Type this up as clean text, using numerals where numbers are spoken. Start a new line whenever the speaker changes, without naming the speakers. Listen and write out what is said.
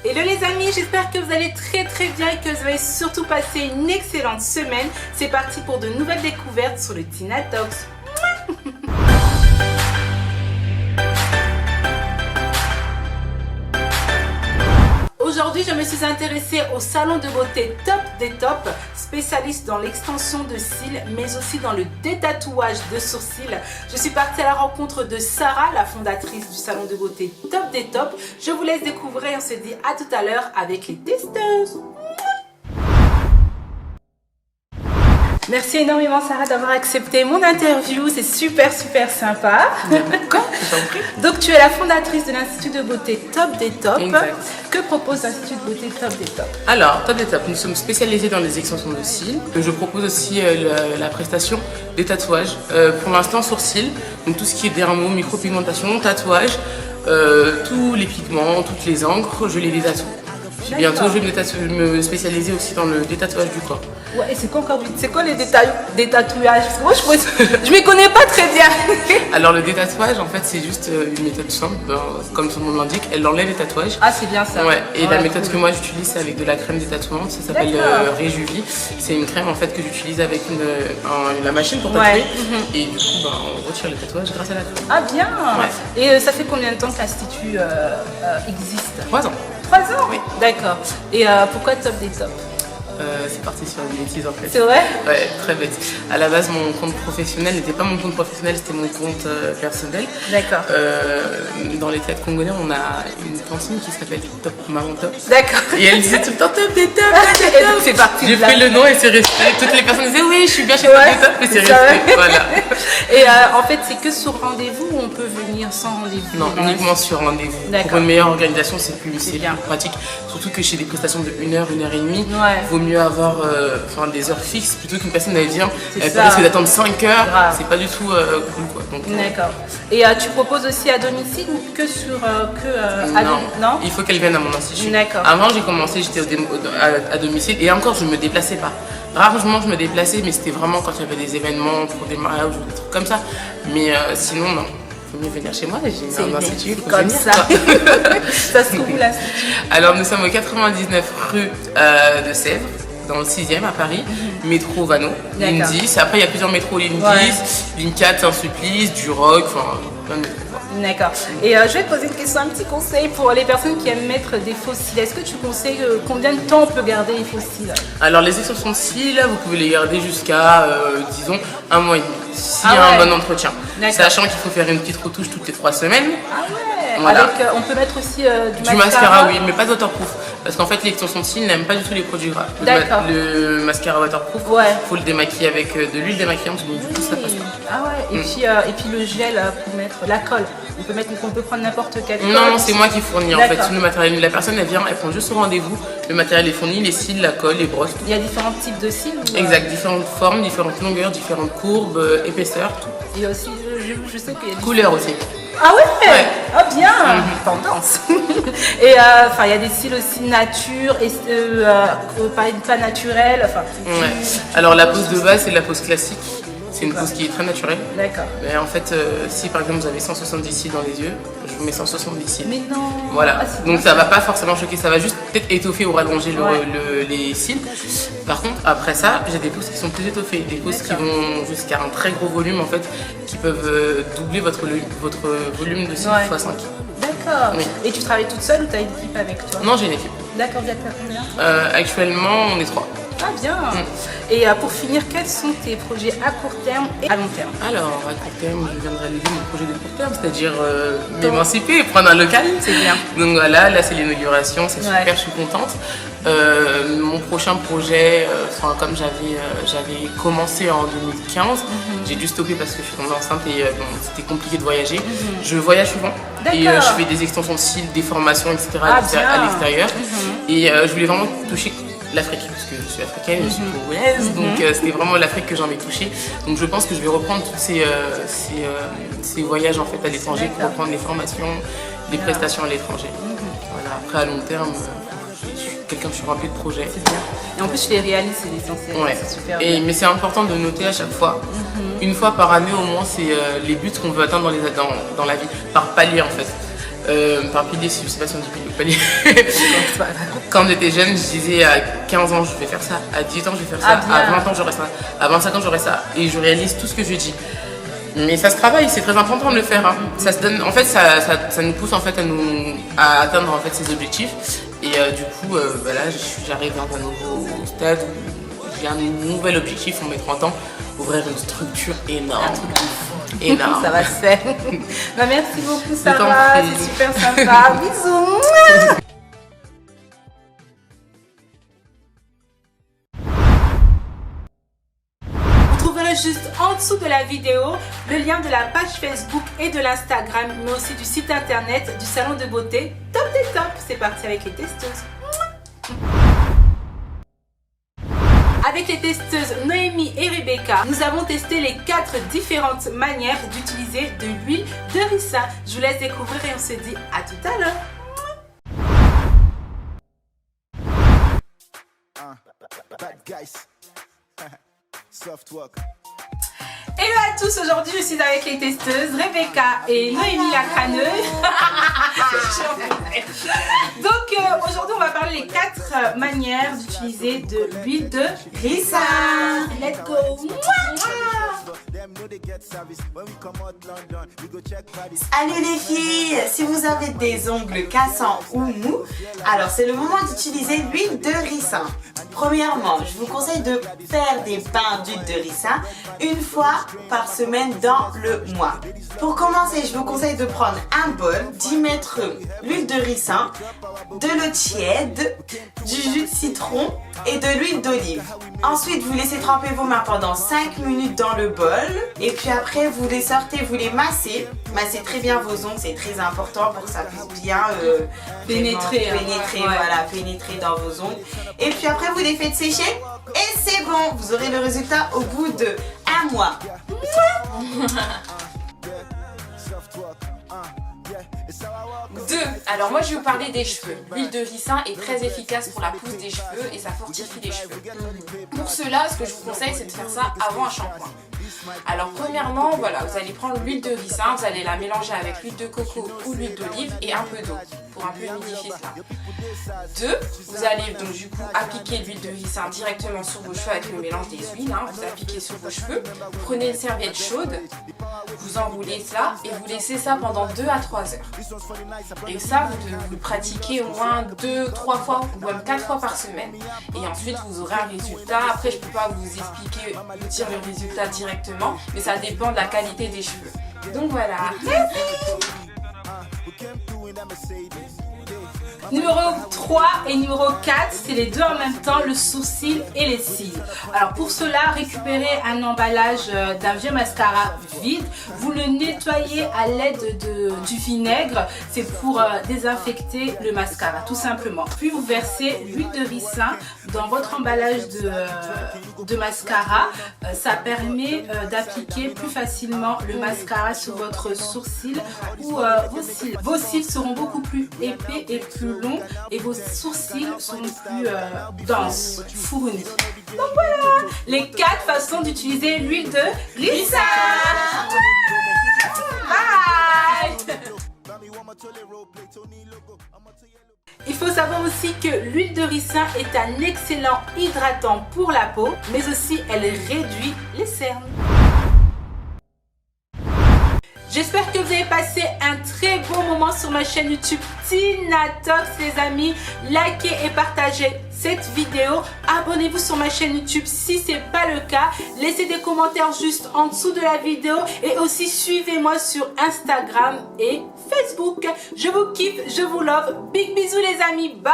Hello les amis, j'espère que vous allez très bien et que vous avez surtout passé une excellente semaine. C'est parti pour de nouvelles découvertes sur le Tina Talks. Aujourd'hui, je me suis intéressée au salon de beauté Top des Tops, spécialiste dans l'extension de cils, mais aussi dans le détatouage de sourcils. Je suis partie à la rencontre de Sarah, la fondatrice du salon de beauté Top des Tops. Je vous laisse découvrir et on se dit à tout à l'heure avec les testeuses. Merci énormément Sarah d'avoir accepté mon interview, c'est super sympa. Donc tu es la fondatrice de l'Institut de beauté Top des Tops.
Exact.
Que propose l'Institut de beauté Top des Tops?
Alors, Top des Tops, nous sommes spécialisés dans les extensions de cils. Je propose aussi la prestation des tatouages. Pour l'instant, sourcils, donc tout ce qui est dermo, micropigmentation, tatouage, tous les pigments, toutes les encres, je les détatoue. Bientôt, je vais me spécialiser aussi dans le détatouage du corps.
Ouais, et c'est quoi encore? C'est quoi les détatouages? Parce que moi, je m'y connais pas très bien.
Alors, le détatouage, en fait, c'est juste une méthode simple, comme son nom l'indique, elle enlève les tatouages.
Ah, c'est bien ça.
Ouais, et
ouais,
la méthode
cool.
que moi j'utilise, c'est avec de la crème détatouante, ça s'appelle Réjuvie. C'est une crème en fait que j'utilise avec la machine pour tatouer. Et du coup, on retire les tatouages grâce à la crème.
Ah, bien.
Ouais.
Et ça fait combien de temps que l'Institut existe?
3 ans.
3 ans?
Oui.
D'accord. Et pourquoi Top des Tops?
C'est parti sur une bêtise en fait.
C'est vrai?
Ouais, très bête. À la base, mon compte professionnel n'était pas mon compte professionnel, c'était mon compte personnel.
D'accord.
Dans les théâtres congolais, on a une cantine qui s'appelle Top Maman Top.
D'accord.
Et elle disait tout le temps Top des Tops, Top des
Et donc,
Tops.
c'est parti.
J'ai pris le nom et c'est resté. Toutes les personnes disaient oui, je suis bien chez Top des Tops, et c'est resté. Voilà.
Et en fait, c'est que sur rendez-vous ou on peut venir sans rendez-vous?
Non, uniquement sur rendez-vous. Pour une meilleure organisation, c'est plus pratique. Surtout que chez des prestations de 1 heure, 1 heure et demie, vaut mieux avoir des heures fixes plutôt qu'une personne elle vient, elle risque d'attendre 5 heures. C'est pas du tout cool quoi.
D'accord. Et tu proposes aussi à domicile ou que sur
non, il faut qu'elle vienne à mon institut.
D'accord.
Avant j'ai commencé, j'étais à domicile et encore je me déplaçais pas. Rarement je me déplaçais, mais c'était vraiment quand il y avait des événements pour des mariages ou des trucs comme ça. Mais sinon non. Il faut mieux venir chez moi, j'ai un institut.
Comme ça. Ça se trouve où l'institut?
Alors nous sommes au 99 rue de Sèvres, dans le 6e à Paris, métro Vano, ligne 10. Après il y a plusieurs métros, ligne 10, ligne 4 Saint-Sulpice, Duroc, enfin plein de métros.
D'accord. Et je vais te poser une question, un petit conseil pour les personnes qui aiment mettre des faux cils. Est-ce que tu conseilles combien de temps on peut garder les faux cils?
Alors les extensions de cils, vous pouvez les garder jusqu'à, disons, 1 mois et demi, s'il y a un bon entretien. Sachant qu'il faut faire une petite retouche toutes les 3 semaines.
Ah ouais.
Voilà.
Avec, on peut mettre aussi
du mascara, oui, mais pas waterproof. Parce qu'en fait, l'extension de cils n'aime pas du tout les produits gras. Le mascara waterproof, il faut le démaquiller avec de l'huile démaquillante, donc du coup ça passe pas.
Ah ouais, et puis le gel pour mettre la colle. On peut prendre n'importe quelle colle.
Non, c'est moi qui fournis en fait tout le matériel. La personne elle vient, elle prend juste son rendez-vous. Le matériel est fourni, les cils, la colle, les brosses.
Il y a différents types de cils
Exact, différentes formes, différentes longueurs, différentes courbes, épaisseurs, tout.
Il y a aussi, je sais qu'il y a des
couleurs aussi.
Ah ouais, Ah bien, tendance. Et il y a des cils aussi nature et pas naturel.
Alors la pose de base c'est la pose classique. C'est une pose qui est très naturelle.
D'accord.
Mais en fait, si par exemple vous avez 170 cils dans les yeux, je vous mets 170 cils.
Mais non.
Voilà. Donc ça va pas forcément choquer, ça va juste peut-être étoffer ou rallonger les cils. Par contre, après ça, j'ai des poses qui sont plus étoffées, des poses qui vont jusqu'à un très gros volume en fait, qui peuvent doubler votre volume de cils x 5.
D'accord. Oui. Et tu travailles toute seule ou tu as une équipe avec toi?
Non, j'ai une équipe.
D'accord, vous êtes combien?
Actuellement, on est 3.
Ah bien. Et pour finir, quels sont tes projets à court terme et à long terme?
Alors, à court terme, je viens de réaliser mon projet de court terme, c'est-à-dire m'émanciper et prendre un local. C'est bien. Donc voilà, là c'est l'inauguration, c'est super, je suis contente. Mon prochain projet, comme j'avais commencé en 2015, j'ai dû stopper parce que je suis tombée enceinte et c'était compliqué de voyager. Je voyage souvent et je fais des extensions de cils, des formations, etc. à l'extérieur. Et je voulais vraiment toucher l'Afrique, parce que je suis africaine, je suis congolaise, donc c'était vraiment l'Afrique que j'ai envie de toucher. Donc je pense que je vais reprendre tous ces voyages en fait à l'étranger pour reprendre les formations, les prestations à l'étranger. Voilà. Après à long terme, je suis quelqu'un qui suis rempli de projets.
C'est bien. Et en plus tu les réalises, c'est l'essentiel. C'est super bien.
Mais c'est important de noter à chaque fois, une fois par année au moins, c'est les buts qu'on veut atteindre dans la vie, par palier en fait. Par pilier, je sais pas si on dit pilier ou palier. Quand j'étais jeune, je disais à 15 ans je vais faire ça, à 18 ans je vais faire ça, à 20 ans j'aurai ça, à 25 ans j'aurai ça. Et je réalise tout ce que je dis. Mais ça se travaille, c'est très important de le faire. Hein. Ça se donne, en fait, ça nous pousse en fait à atteindre en fait ses objectifs. Et du coup, là, j'arrive dans un nouveau stade où j'ai un nouvel objectif en mes 30 ans, ouvrir une structure énorme.
Un truc de fou.
Énorme.
Ça va se faire. Bah, merci beaucoup Sarah, c'est super sympa. Bisous. Juste en dessous de la vidéo, le lien de la page Facebook et de l'Instagram, mais aussi du site internet du salon de beauté Top des Top. C'est parti avec les testeuses. Avec les testeuses Noémie et Rebecca, nous avons testé les 4 différentes manières d'utiliser de l'huile de ricin. Je vous laisse découvrir et on se dit à tout à l'heure. Hello à tous, aujourd'hui je suis avec les testeuses Rebecca et Noémie la crâneuse. Donc aujourd'hui on va parler des 4 manières d'utiliser de l'huile de ricin. Let's go.
Salut les filles, si vous avez des ongles cassants ou mous, alors c'est le moment d'utiliser l'huile de ricin. Premièrement, je vous conseille de faire des bains d'huile de ricin une fois par semaine dans le mois. Pour commencer, je vous conseille de prendre un bol, d'y mettre l'huile de ricin, de l'eau tiède, du jus de citron et de l'huile d'olive. Ensuite, vous laissez tremper vos mains pendant 5 minutes dans le bol et puis après, vous les sortez, vous les massez. Massez très bien vos ongles, c'est très important pour que ça puisse bien pénétrer dans vos ongles. Et puis après, vous les faites sécher et c'est bon, vous aurez le résultat au bout de 1 mois.
2. Alors moi je vais vous parler des cheveux. L'huile de ricin est très efficace pour la pousse des cheveux et ça fortifie les cheveux. Pour cela, ce que je vous conseille, c'est de faire ça avant un shampoing. Alors premièrement, voilà, vous allez prendre l'huile de ricin, vous allez la mélanger avec l'huile de coco ou l'huile d'olive et un peu d'eau pour un peu humidifier cela. 2. Vous allez donc du coup appliquer l'huile de ricin directement sur vos cheveux avec le mélange des huiles. Vous appliquez sur vos cheveux, vous prenez une serviette chaude, vous enroulez cela et vous laissez ça pendant 2 à 3 heures. Et ça, vous le pratiquez au moins 2-3 fois ou même 4 fois par semaine. Et ensuite, vous aurez un résultat. Après, je ne peux pas vous expliquer, vous dire le résultat directement, mais ça dépend de la qualité des cheveux. Donc voilà.
Numéro 3 et numéro 4, c'est les deux en même temps, le sourcil et les cils. Alors pour cela, récupérez un emballage d'un vieux mascara vide. Vous le nettoyez à l'aide du vinaigre. C'est pour désinfecter le mascara, tout simplement. Puis vous versez l'huile de ricin dans votre emballage de mascara. Ça permet d'appliquer plus facilement le mascara sur votre sourcil ou vos cils. Vos cils seront beaucoup plus épais et plus longs et vos sourcils seront plus denses, fournis. Donc voilà les 4 façons d'utiliser l'huile de ricin. Bye. Il faut savoir aussi que l'huile de ricin est un excellent hydratant pour la peau, mais aussi elle réduit les cernes. J'espère que vous avez passé un très bon moment sur ma chaîne YouTube Tina Talks les amis. Likez et partagez cette vidéo. Abonnez-vous sur ma chaîne YouTube si ce n'est pas le cas. Laissez des commentaires juste en dessous de la vidéo. Et aussi suivez-moi sur Instagram et Facebook. Je vous kiffe, je vous love. Big bisous les amis. Bye.